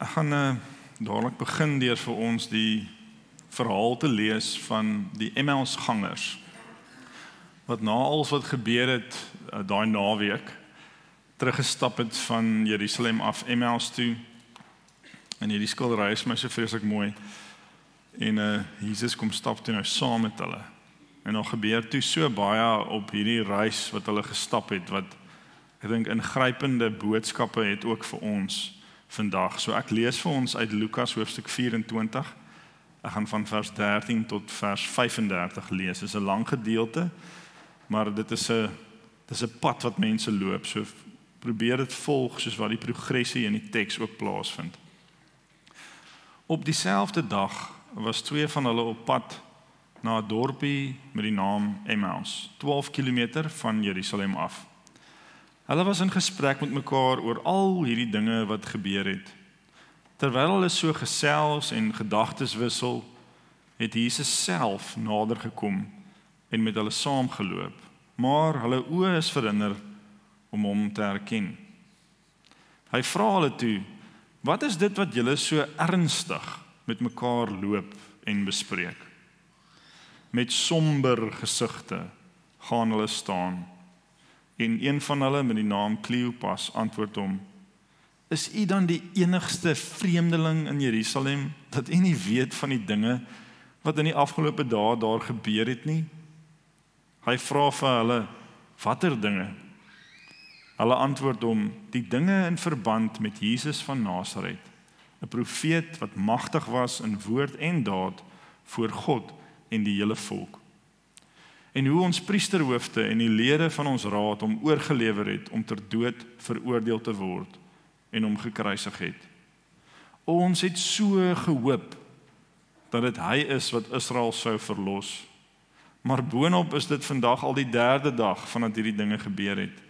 Ek gaan dadelik begin deur vir ons die verhaal te lees van die Emmausgangers. Wat na alles wat gebeur het daai naweek teruggestap het van Jerusalem af Emmaus toe. En hierdie skildery is my so vreeslik mooi. En Jesus kom stap toe nou saam met hulle. En daar gebeur toe so baie op hierdie reis wat hulle gestap het, wat ek dink ingrypende boodskappe het ook vir ons vandag. So ek lees vir ons uit Lukas hoofstuk 24. Ek gaan van vers 13 tot vers 35 lees. Dit is 'n lang gedeelte, maar dit is 'n pad wat mense loop. So probeer dit volg soos wat die progressie in die teks ook plaasvind. Op dieselfde dag was 2 van hulle op pad na 'n dorpie met die naam Emmaus, 12 kilometer van Jerusalem af. Hulle was in gesprek met mekaar oor al hierdie dinge wat gebeur het. Terwyl hulle so gesels en gedagtes wissel, het Jesus self nader gekom en met hulle saamgeloop, maar hulle oë is verhinder om hom te herken. Hy vra hulle toe: "Wat is dit wat julle so ernstig met mekaar loop en bespreek?" Met somber gesigte gaan hulle staan. En een van hulle met die naam Kleopas antwoord hom: "Is u dan die enigste vreemdeling in Jerusalem dat u nie weet van die dinge wat in die afgelope dae daar gebeur het nie?" Hy vra vir hulle: "Watter dinge?" Hulle antwoord hom: "Die dinge in verband met Jesus van Nasaret, 'n profeet wat magtig was in woord en daad voor God en die hele volk. En hoe ons priesterhoofde en die lede van ons raad hom oorgelewer het om ter dood veroordeel te word en hom gekruisig het. Ons het so gehoop dat dit hy is wat Israel sou verlos. Maar boonop is dit vandag al die 3de dag vandat hierdie dinge gebeur het.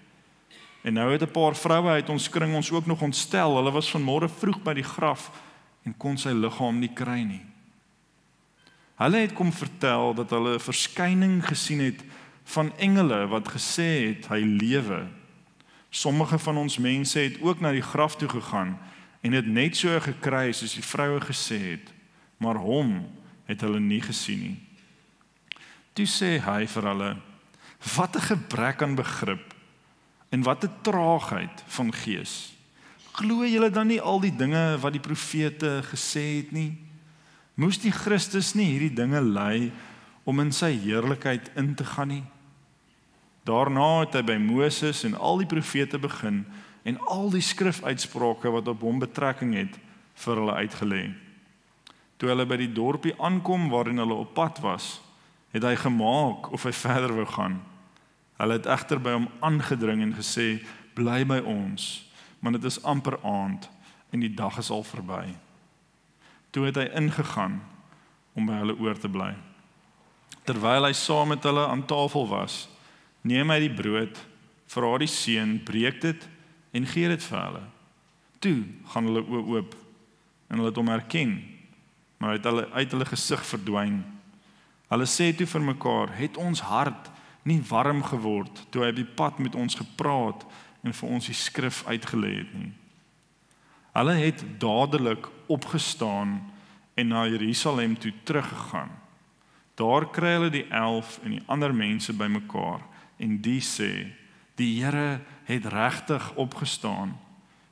En nou het 'n paar vroue uit ons kring ons ook nog ontstel. Hulle was vanmôre vroeg by die graf en kon sy liggaam nie kry nie. Hulle het kom vertel dat hulle 'n verskyning gesien het van engele wat gesê het hy lewe. Sommige van ons mense het ook na die graf toe gegaan en het net so gekry soos die vroue gesê het, maar hom het hulle nie gesien nie." Toe sê hy vir hulle: "Wat 'n gebrek aan begrip en wat 'n traagheid van gees. Glo julle dan nie al die dinge wat die profete gesê het nie? Moes die Christus nie hierdie dinge ly om in sy heerlikheid in te gaan nie?" Daarna het hy by Moses en al die profete begin en al die skrifuitsprake wat op hom betrekking het vir hulle uitgelê. Toe hulle by die dorpie aankom waarin hulle op pad was, het hy gemaak of hy verder wou gaan. Hulle het egter by hom aangedring en gesê: "Bly by ons, want dit is amper aand en die dag is al verby." Toe het hy ingegaan om by hulle oor te bly. Terwyl hy saam met hulle aan tafel was, neem hy die brood, vra die seun, breek dit en gee dit vir hulle. Toe gaan hulle oë oop en hulle het hom herken, maar hy het uit hulle gesig verdwyn. Hulle sê toe vir mekaar: "Het ons hart nie warm geword toe hy op die pad met ons gepraat en vir ons die skrif uitgelê het nie?" Hulle het dadelik opgestaan en na Jerusalem toe teruggegaan. Daar kry hulle die 11 en die ander mense bymekaar en die sê: "Die Here het regtig opgestaan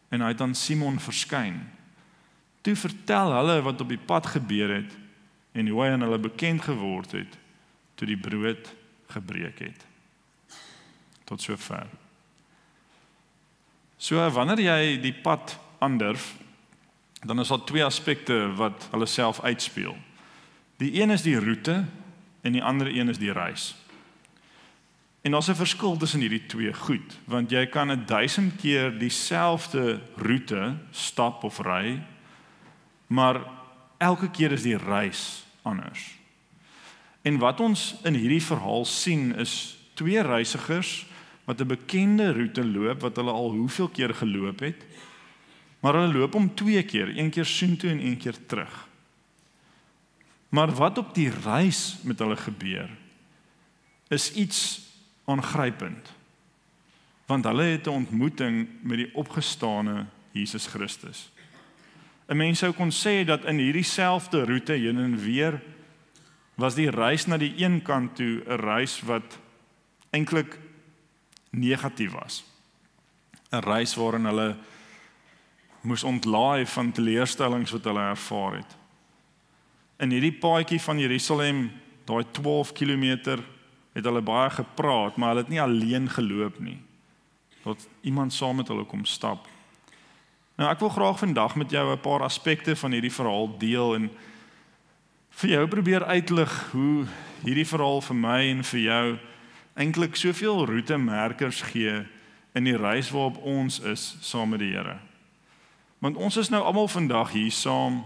en hy het aan Simon verskyn." Toe vertel hulle wat op die pad gebeur het en hoe hy aan hulle bekend geword het toe die brood gebreek het. Tot sover. So wanneer jy die pad aandurf, dan is daar 2 aspekte wat hulle self uitspeel. Die een is die roete en die ander een is die reis. En daar's 'n verskil tussen hierdie 2 goed, want jy kan 1000 keer dieselfde roete stap of ry, maar elke keer is die reis anders. En wat ons in hierdie verhaal sien is 2 reisigers wat 'n bekende roete loop wat hulle al hoeveel keer geloop het, maar hulle loop hom 2 keer, 1 keer soontoe en 1 keer terug. Maar wat op die reis met hulle gebeur, is iets aangrypend, want hulle het 'n ontmoeting met die opgestane Jesus Christus. 'n mens sou kon sê dat in hierdie selfde roete heen en weer was die reis na die een kant toe 'n reis wat eintlik negatief was. 'n Reis waarin hulle moes ontlaai van teleurstellings wat hulle ervaar het. In hierdie paadjie van Jerusalem, daai 12 kilometer, het hulle baie gepraat, maar hulle het nie alleen geloop nie. Dat iemand saam met hulle kom stap. Nou ek wil graag vandag met jou 'n paar aspekte van hierdie verhaal deel en vir jou probeer uitlig hoe hierdie verhaal vir my en vir jou eintlik soveel roetemerkers gee in die reis waarop ons is saam met die Here. Want ons is nou almal vandag hier saam.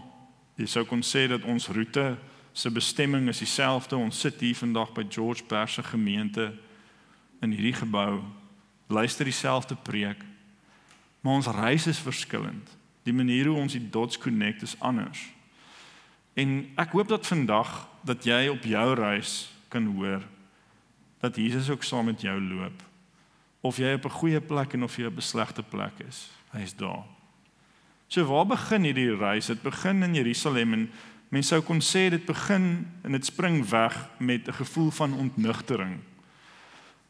Jy sou kon sê dat ons roete se bestemming is dieselfde. Ons sit hier vandag by George Bash se gemeente in hierdie gebou, luister dieselfde preek. Maar ons reis is verskillend. Die manier hoe ons die dots connect is anders. En ek hoop dat vandag dat jy op jou reis kan hoor dat Jesus ook saam met jou loop. Of jy op 'n goeie plek en of jy op 'n slegte plek is, hy is daar. So waar begin hierdie reis? Dit begin in Jerusalem en mense sou kon sê dit begin en dit spring weg met 'n gevoel van ontnugtering.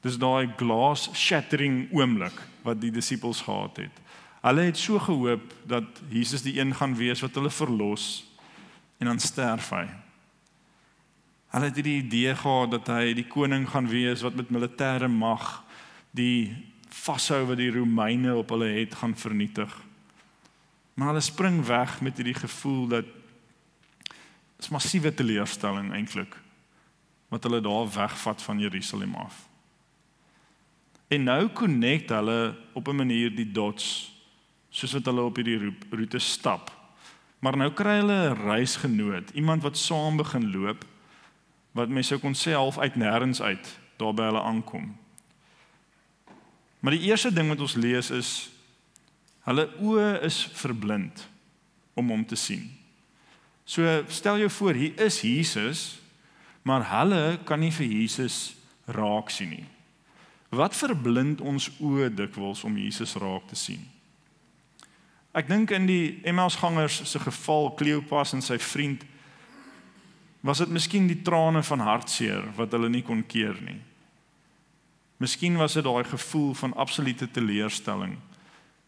Dis daai glass shattering oomblik wat die disippels gehad het. Hulle het so gehoop dat Jesus die een gaan wees wat hulle verlos en dan sterf hy. Hulle het die idee gehad dat hy die koning gaan wees wat met militêre mag die vashou wat die Romeine op hulle het gaan vernietig. Maar hulle spring weg met hierdie gevoel dat is massiewe teleurstelling eintlik wat hulle daar wegvat van Jerusalem af. En nou connect hulle op 'n manier die dots soos wat hulle op hierdie roete stap. Maar nou kry hulle 'n reisgenoot, iemand wat saam begin loop wat mense sou kon sê half uit nêrens uit daar by hulle aankom. Maar die eerste ding wat ons lees is hulle oë is verblind om hom te sien. So stel jou voor, hier is Jesus, maar hulle kan nie vir Jesus raak sien nie. Wat verblind ons oë dikwels om Jesus raak te sien? Ek dink in die Emmausgangers se geval, Kleopas en sy vriend, was dit miskien die trane van hartseer wat hulle nie kon keer nie. Miskien was dit daai gevoel van absolute teleurstelling,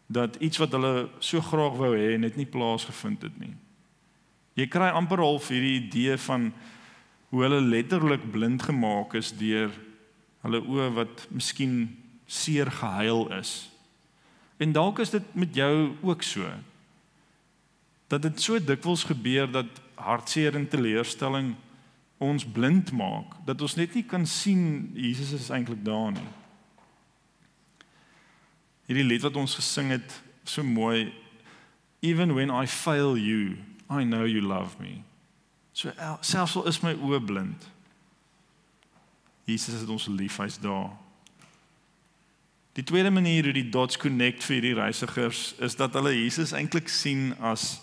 dat iets wat hulle so graag wou hê net nie plaasgevind het nie. Jy kry amper half hierdie idee van hoe hulle letterlik blind gemaak is deur hulle oë wat miskien seer gehuil is. En dalk is dit met jou ook so. Dat dit so dikwels gebeur dat hartseer en teleurstelling ons blind maak, dat ons net nie kan sien Jesus is eintlik daar nie. Hierdie lied wat ons gesing het, so mooi, even when I fail you, I know you love me. So selfs al is my oë blind, Jesus het ons lief, hy's daar. Die tweede manier hoe die dots connect vir die reisigers is dat hulle Jesus eintlik sien as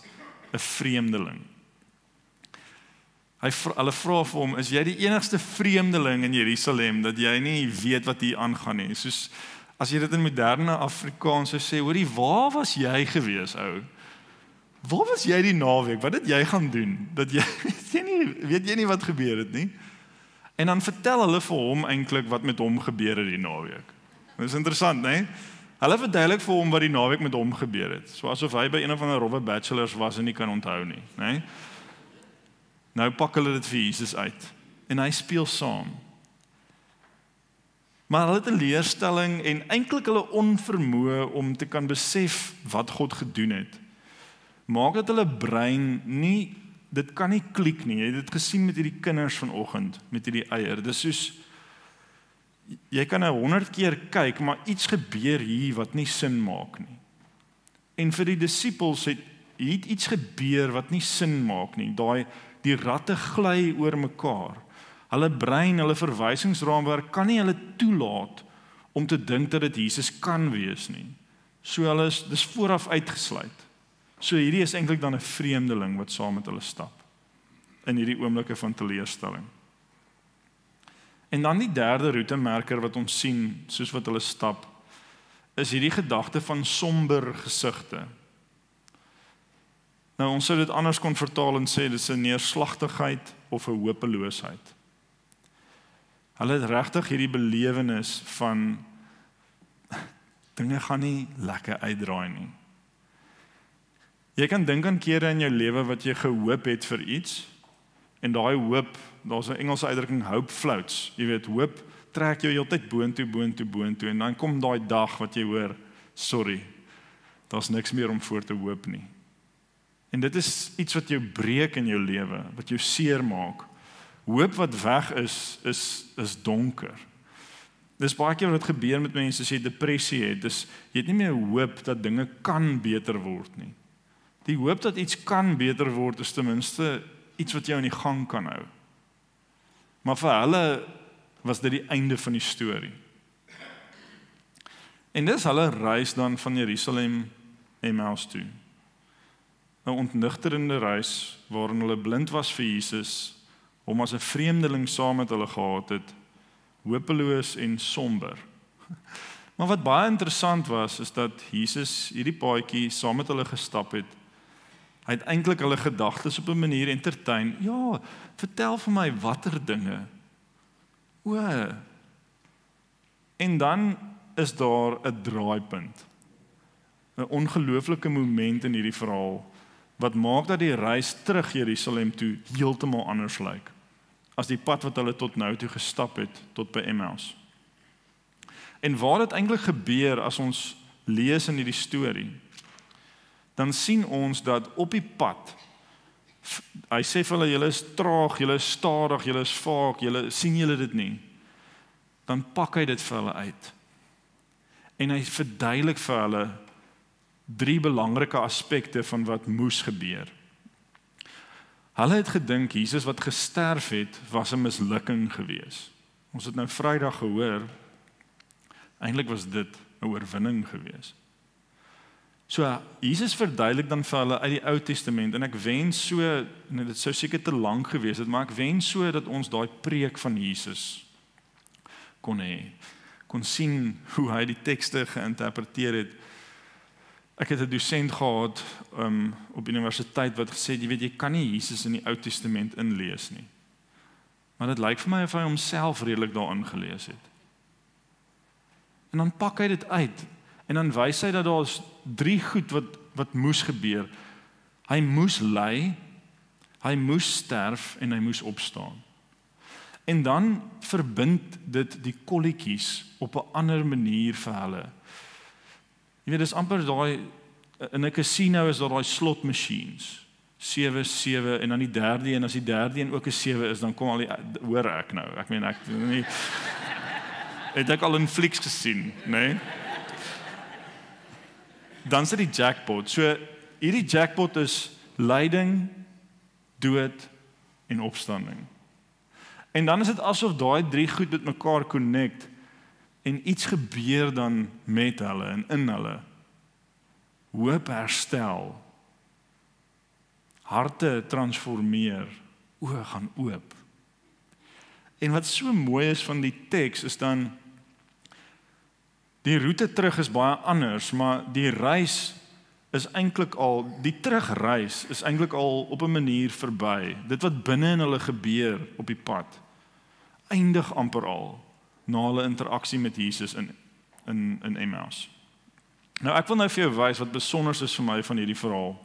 'n vreemdeling. Hulle vra vir hom, is jy die enigste vreemdeling in Jerusalem dat jy nie weet wat hier aangaan nie? Soos as jy dit in moderne Afrikaans sou sê, hoorie, waar was jy gewees, ou? Waar was jy die naweek? Wat het jy gaan doen? Dat jy weet jy nie wat gebeur het nie? En dan vertel hulle vir hom eintlik wat met hom gebeur het die naweek. Dit is interessant, né? Hulle verduidelik vir hom wat die naweek met hom gebeur het. So asof hy by een of ander rowwe bachelors was en nie kan onthou nie, né? Nou pak hulle dit vir Jesus uit en hy speel saam. Maar hulle het 'n leerstelling en eintlik hulle onvermoë om te kan besef wat God gedoen het. Maak dat hulle brein nie, dit kan nie klik nie. Jy het dit gesien met hierdie kinders vanoggend met hierdie eier. Dit is soos jy kan 100 keer kyk, maar iets gebeur hier wat nie sin maak nie. En vir die disippels het iets gebeur wat nie sin maak nie. Die ratte gly oor mekaar. Hulle brein, hulle verwysingsraamwerk kan nie hulle toelaat om te dink dat dit Jesus kan wees nie. So hulle dis vooraf uitgesluit. So hierdie is eintlik dan 'n vreemdeling wat saam met hulle stap in hierdie oomblikke van teleurstelling. En dan die derde roetemerker wat ons sien, soos wat hulle stap, is hierdie gedagte van somber gesigte. Nou ons sou dit anders kon vertaal en sê dis 'n neerslagtigheid of 'n hopeloosheid. Hulle het regtig hierdie belewenis van dinge gaan nie lekker uitdraai nie. Jy kan dink aan kere in jou lewe wat jy gehoop het vir iets en daai hoop, daar's 'n Engelse uitdrukking hope floats. Jy weet, hoop trek jou heeltyd boontoe en dan kom daai dag wat jy hoor, sorry, daar's niks meer om voor te hoop nie. En dit is iets wat jou breek in jou lewe, wat jou seer maak. Hoop wat weg is donker. Dis baie keer wat gebeur met mense as jy depressie het, jy het nie meer hoop dat dinge kan beter word nie. Die hoop dat iets kan beter word is ten minste iets wat jou in die gang kan hou. Maar vir hulle was dit die einde van die storie. En dis hulle reis dan van Jerusalem Emmaus toe. 'n Ontnigterende reis waarin hulle blind was vir Jesus, hom as 'n vreemdeling saam met hulle gehad het, hopeloos en somber. Maar wat baie interessant was, is dat Jesus hierdie paadjie saam met hulle gestap het. Hy het eintlik hulle gedagtes op 'n manier entertain. Ja, vertel vir my watter dinge. En dan is daar 'n draaipunt. 'n Ongelooflike moment in hierdie verhaal wat maak dat die reis terug Jerusalem toe heeltemal anders lyk as die pad wat hulle tot nou toe gestap het tot by Emmaus. En waar dit eintlik gebeur as ons lees in hierdie storie, dan sien ons dat op die pad, hy sê vir hulle, julle is traag, julle is stadig, julle is vaag, sien julle dit nie? Dan pak hy dit vir hulle uit. En hy verduidelik vir hulle 3 belangrike aspekte van wat moes gebeur. Hulle het gedink Jesus wat gesterf het, was 'n mislukking gewees. Ons het nou Vrydag gehoor, eintlik was dit 'n oorwinning gewees. So Jesus verduidelik dan vir hulle uit die Ou Testament, en ek wens so, dit sou seker te lank gewees het, maar ek wens so dat ons daai preek van Jesus kon sien hoe hy die tekste geïnterpreteer het. Ek het 'n dosent gehad op universiteit wat gesê het, jy weet, jy kan nie Jesus in die Ou Testament inlees nie. Maar dit lyk vir my of hy homself redelik daarin gelees het. En dan pak hy dit uit en dan wys hy dat daar's 3 goed wat moes gebeur. Hy moes ly, hy moes sterf en hy moes opstaan. En dan verbind dit die kolletjies op 'n ander manier vir hulle. Jy weet, dis amper daai, in 'n casino is daar daai slot machines, 7, 7, en dan die derde, en as die derde een ook 'n 7 is, dan kom al die, hoor ek nou, ek meen, ek nie, het ek al in flieks gesien, nee? Dan is dit die jackpot, so hierdie jackpot is lyding, dood en opstanding. En dan is dit asof daai 3 goed met mekaar connect, en iets gebeur dan met hulle en in hulle. Hoop herstel, harte transformeer, oë gaan oop. En wat so mooi is van die teks is dan, die roete terug is baie anders, maar die reis is eintlik al, die terugreis is eintlik al op 'n manier verby. Dit wat binne in hulle gebeur op die pad, eindig amper al na hulle interaksie met Jesus in Emmaus. Nou ek wil nou vir jou wys wat besonders is vir my van hierdie verhaal,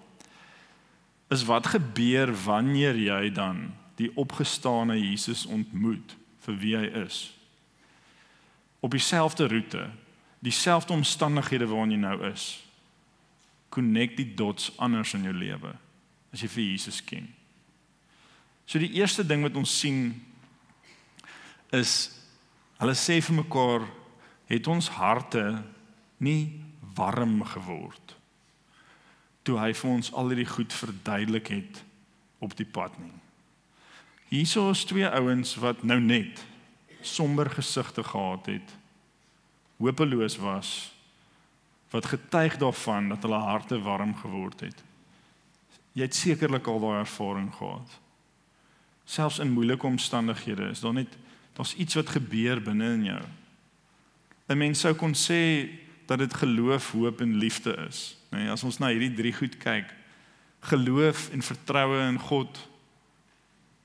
is wat gebeur wanneer jy dan die opgestane Jesus ontmoet vir wie hy is. Op dieselfde roete, dieselfde omstandighede waarin jy nou is. Connect die dots anders in jou lewe as jy vir Jesus ken. So die eerste ding wat ons sien is, hulle sê vir mekaar, het ons harte nie warm geword toe hy vir ons al hierdie goed verduidelik het op die pad nie. Hierso is 2 ouens wat nou net somber gesigte gehad het, hopeloos was, wat getuig daarvan dat hulle harte warm geword het. Jy het sekerlik al daai ervaring gehad. Selfs in moeilike omstandighede is daar's iets wat gebeur binne in jou. 'n Mens sou kon sê dat dit geloof, hoop en liefde is. Nee, as ons na hierdie 3 goed kyk, geloof en vertroue in God,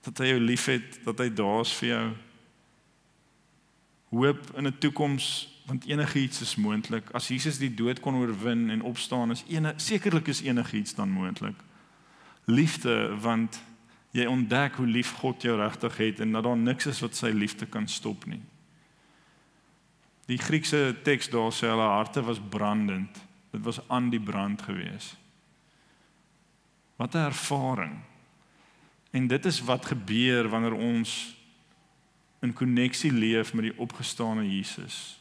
dat hy jou liefhet, dat hy daar is vir jou. Hoop in 'n toekoms, want enigiets is moontlik. As Jesus die dood kon oorwin en opstaan, sekerlik is enigiets dan moontlik. Liefde, want jy ontdek hoe lief God jou regtig het en dat daar niks is wat sy liefde kan stop nie. Die Griekse teks daar sê hulle harte was brandend. Dit was aan die brand gewees. Wat 'n ervaring. En dit is wat gebeur wanneer ons in konneksie leef met die opgestane Jesus.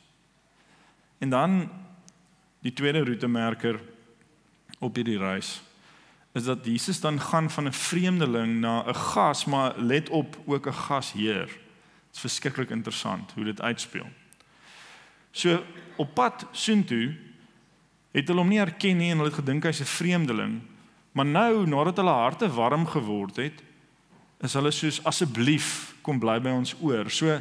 En dan die tweede roetemerker op hierdie reis is dat Jesus dan gaan van 'n vreemdeling na 'n gas, maar let op, ook 'n gasheer. Dit is verskriklik interessant hoe dit uitspeel. So op pad soontoe het hulle hom nie herken nie en hulle het gedink hy's 'n vreemdeling, maar nou nadat hulle harte warm geword het, is hulle soos asseblief kom bly by ons oor. So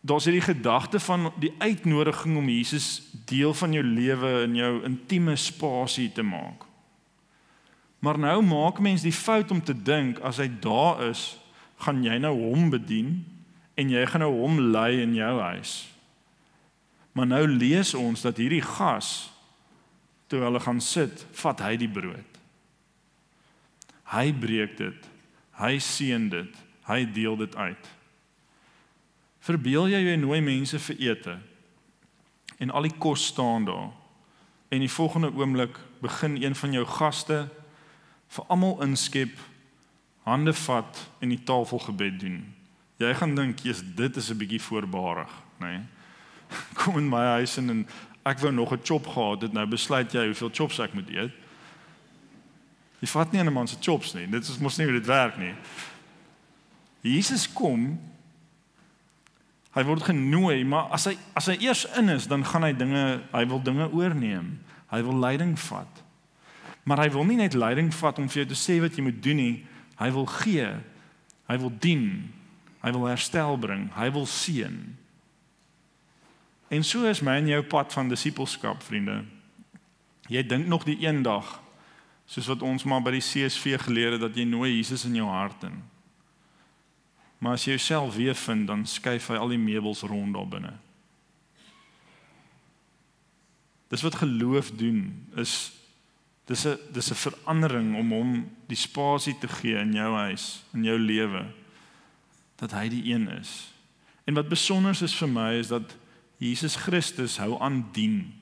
daar's hierdie gedagte van die uitnodiging om Jesus deel van jou lewe in jou intieme spasie te maak. Maar nou maak mens die fout om te dink as hy daar is, gaan jy nou hom bedien en jy gaan nou hom lei in jou huis. Maar nou lees ons dat hierdie gas, toe hulle gaan sit, vat hy die brood. Hy breek dit, hy seën dit, hy deel dit uit. Verbeel jy nooi mense vir ete en al die kos staan daar en die volgende oomblik begin een van jou gaste vir almal inskep, hande vat en die tafelgebed doen. Jy gaan dink, dit is 'n bietjie voorbarig, nee. Kom in my huis en ek wou nog 'n chop gehad het, nou besluit jy hoeveel chops ek moet eet. Jy vat nie 'n man se chops nie, dit is mos nie hoe dit werk nie. Jesus kom, hy word genooi, maar as hy eers in is, dan gaan hy wil dinge oorneem, hy wil leiding vat. Maar hy wil nie net leiding vat om vir jou te sê wat jy moet doen nie, hy wil gee, hy wil dien, hy wil herstel bring, hy wil seën. En so is my en jou pad van disippelskap, vriende. Jy dink nog die een dag, soos wat ons maar by die CSV geleer het, dat jy nooi Jesus in jou hart in. Maar as jy jouself weer vind, dan skuif hy al die meubels rond daar binne. Dis wat geloof doen, dis 'n verandering om hom die spasie te gee in jou huis, in jou lewe, dat hy die een is. En wat besonder is vir my, is dat Jesus Christus hou aan dien.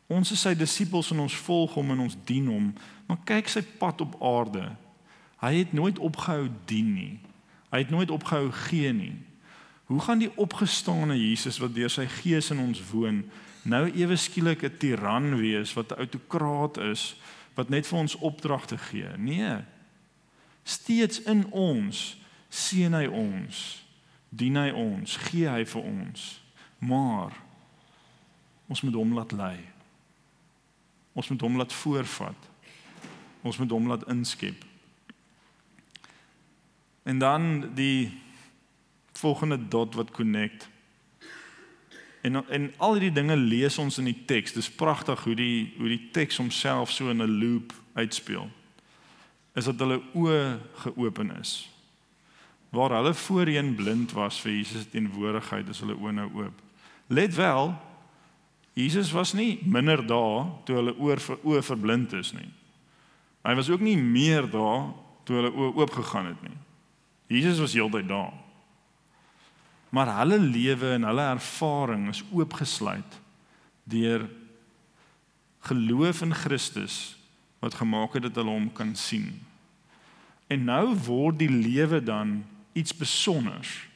Ons is sy disippels en ons volg hom en ons dien hom, maar kyk sy pad op aarde. Hy het nooit opgehou dien nie. Hy het nooit opgehou gee nie. Hoe gaan die opgestane Jesus wat deur sy gees in ons woon, nou ewe skielik 'n tiran wees wat 'n autokraat is, wat net vir ons opdragte gee? Nee. Steeds in ons seën hy ons, dien hy ons, gee hy vir ons. Maar ons moet hom laat lei. Ons moet hom laat voorvat. Ons moet hom laat inskep. En dan die volgende dot wat connect. En al die dinge lees ons in die teks. Dis pragtig hoe die teks homself so in 'n loop uitspeel. Is dat hulle oë geopen is. Waar hulle voorheen blind was vir Jesus se teenwoordigheid, is hulle oë nou oop. Let wel, Jesus was nie minder daar toe hulle oë verblind is nie. Hy was ook nie meer daar toe hulle oë oop gegaan het nie. Jesus was heeltyd daar. Maar hulle lewe en hulle ervaring is oopgesluit deur geloof in Christus wat gemaak het dat hulle hom kan sien. En nou word die lewe dan iets besonders,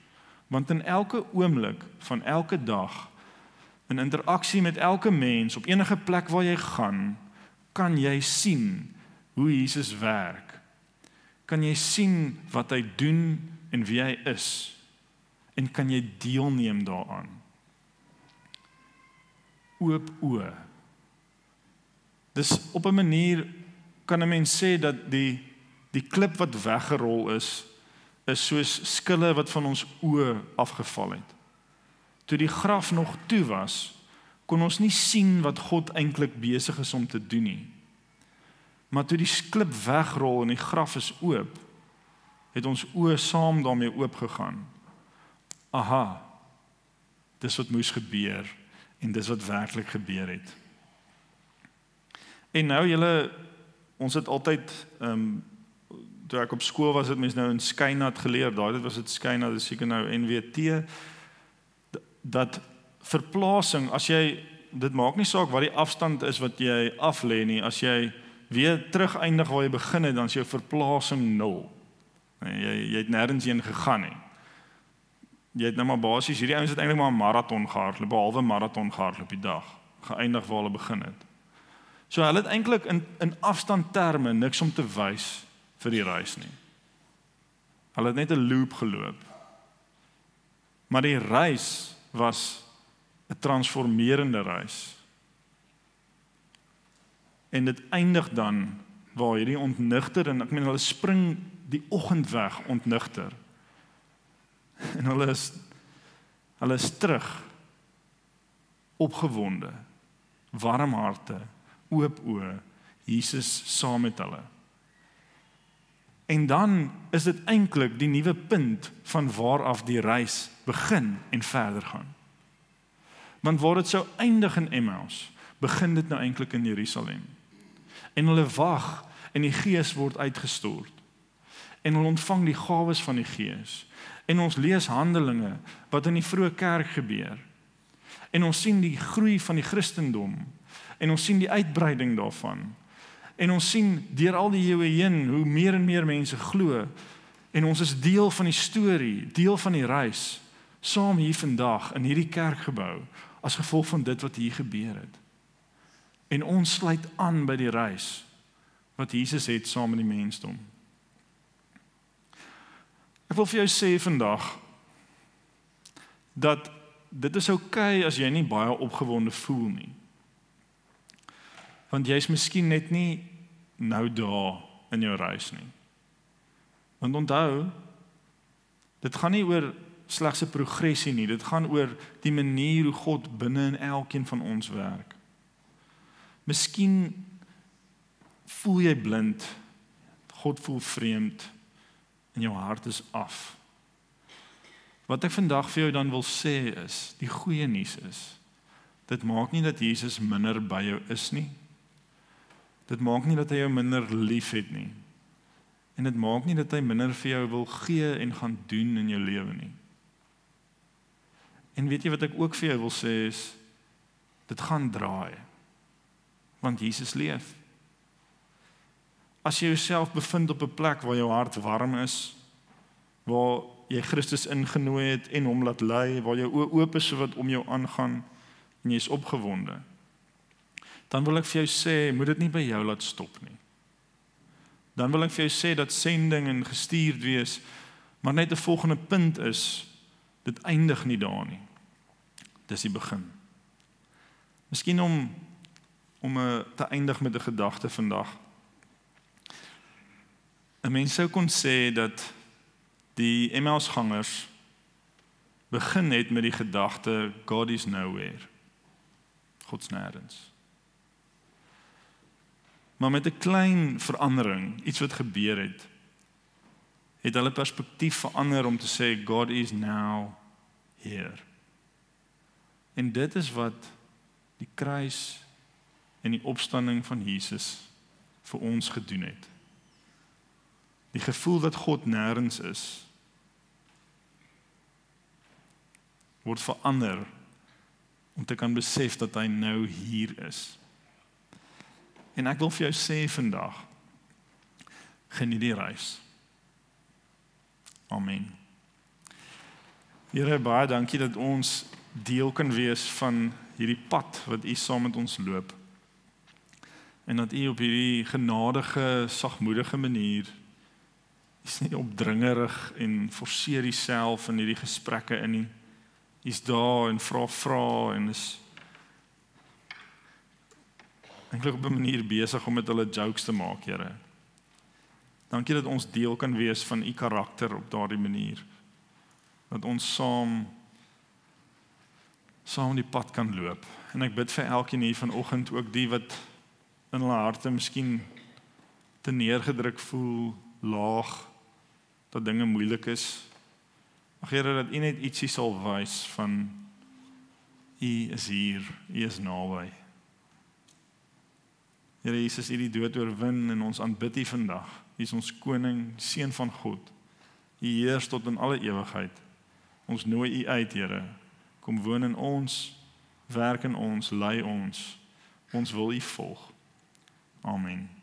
want in elke oomblik van elke dag, in interaksie met elke mens, op enige plek waar jy gaan, kan jy sien hoe Jesus werk. Kan jy sien wat hy doen en wie hy is, en kan jy deelneem daaraan. Oop oë. Dus op 'n manier kan 'n mens sê dat die klip wat weggerol is soos skille wat van ons oë afgeval het. Toe die graf nog toe was, kon ons nie sien wat God eintlik besig is om te doen nie. Maar toe die klip wegrol en die graf is oop, het ons oë saam daarmee oop gegaan. Aha, dis wat moes gebeur en dis wat werklik gebeur het. En nou julle, ons het altyd, toe ek op skool was, het mens nou in skynat geleer, daai was dit skynat, dis seker nou NWT, dat verplasing, as jy, dit maak nie saak wat die afstand is wat jy aflê nie, as jy weer terug eindig waar jy begin het, dan is jou verplasing 0. Jy het nêrens heen gegaan nie. Jy het nou maar basies, hierdie ouens het eintlik maar 'n maraton gehardloop, 'n halwe maraton gehardloop die dag, geëindig waar hulle begin het. So hulle het eintlik in afstandterme niks om te wys vir die reis nie. Hulle het net 'n loop geloop. Maar die reis was 'n transformerende reis. En dit eindig dan waar hierdie ontnigter, en ek meen hulle spring die oggend weg ontnigter. En hulle is terug, opgewonde, warm harte, oop oë, Jesus saam met hulle. En dan is dit eintlik die nuwe punt van waar af die reis begin en verder gaan. Want waar dit sou eindig in Emmaus, begin dit nou eintlik in Jerusalem. En hulle wag en die Gees word uitgestort. En hulle ontvang die gawes van die Gees. En ons lees Handelinge wat in die vroeë kerk gebeur. En ons sien die groei van die Christendom. En ons sien die uitbreiding daarvan. En ons sien deur al die eeue heen hoe meer en meer mense glo. En ons is deel van die storie, deel van die reis, saam hier vandag in hierdie kerkgebou, as gevolg van dit wat hier gebeur het. En ons sluit aan by die reis wat Jesus het saam met die mensdom. Ek wil vir jou sê vandag dat dit is oukei as jy nie baie opgewonde voel nie. Want jy is miskien net nie nou daar in jou reis nie. Want onthou, dit gaan nie oor slegs 'n progressie nie, dit gaan oor die manier hoe God binne in elkeen van ons werk. Miskien voel jy blind, God voel vreemd, en jou hart is af. Wat ek vandag vir jou dan wil sê is, die goeie nuus is, dit maak nie dat Jesus minder by jou is nie. Dit maak nie dat hy jou minder lief het nie. En dit maak nie dat hy minder vir jou wil gee en gaan doen in jou lewe nie. En weet jy wat ek ook vir jou wil sê is, dit gaan draai. Want Jesus leef. As jy jouself bevind op 'n plek waar jou hart warm is, waar jy Christus ingenooi het en hom laat lei, waar jou oë oop is so wat om jou aangaan en jy is opgewonde, dan wil ek vir jou sê, moet dit nie by jou laat stop nie. Dan wil ek vir jou sê dat sending en gestuurd wees, maar net 'n volgende punt is, dit eindig nie daar nie. Dis die begin. Miskien om te eindig met 'n gedagte vandag. 'n Mens sou kon sê dat die Emmausgangers begin het met die gedagte God is nowhere. God's nêrens. Maar met 'n klein verandering, iets wat gebeur het hulle perspektief verander om te sê God is now here. En dit is wat die kruis en die opstanding van Jesus vir ons gedoen het. Die gevoel dat God nêrens is, word verander om te kan besef dat hy nou hier is. En ek wil vir jou sê vandag, geniet die reis. Amen. Here, baie dankie dat ons deel kan wees van hierdie pad wat U saam met ons loop. En dat U op hierdie genadige, sagmoedige manier is nie opdringerig en forceer Uself in hierdie gesprekke in nie. Is daar en vra en is eintlik op 'n manier besig om met hulle jokes te maak, Here. Dankie dat ons deel kan wees van U karakter op daardie manier. Dat ons saam die pad kan loop. En ek bid vir elkeen hier vanoggend, ook die wat in hulle harte miskien te neergedruk voel, laag, dat dinge moeilik is. Mag Here, dat U net ietsie sal wys van U is hier, U is naby. Here Jesus, U die dood oorwin en ons aanbid U vandag. U is ons koning, seun van God. U heers tot in alle ewigheid. Ons nooi U uit, Here. Kom woon in ons, werk in ons, lei ons. Ons wil U volg. Amen.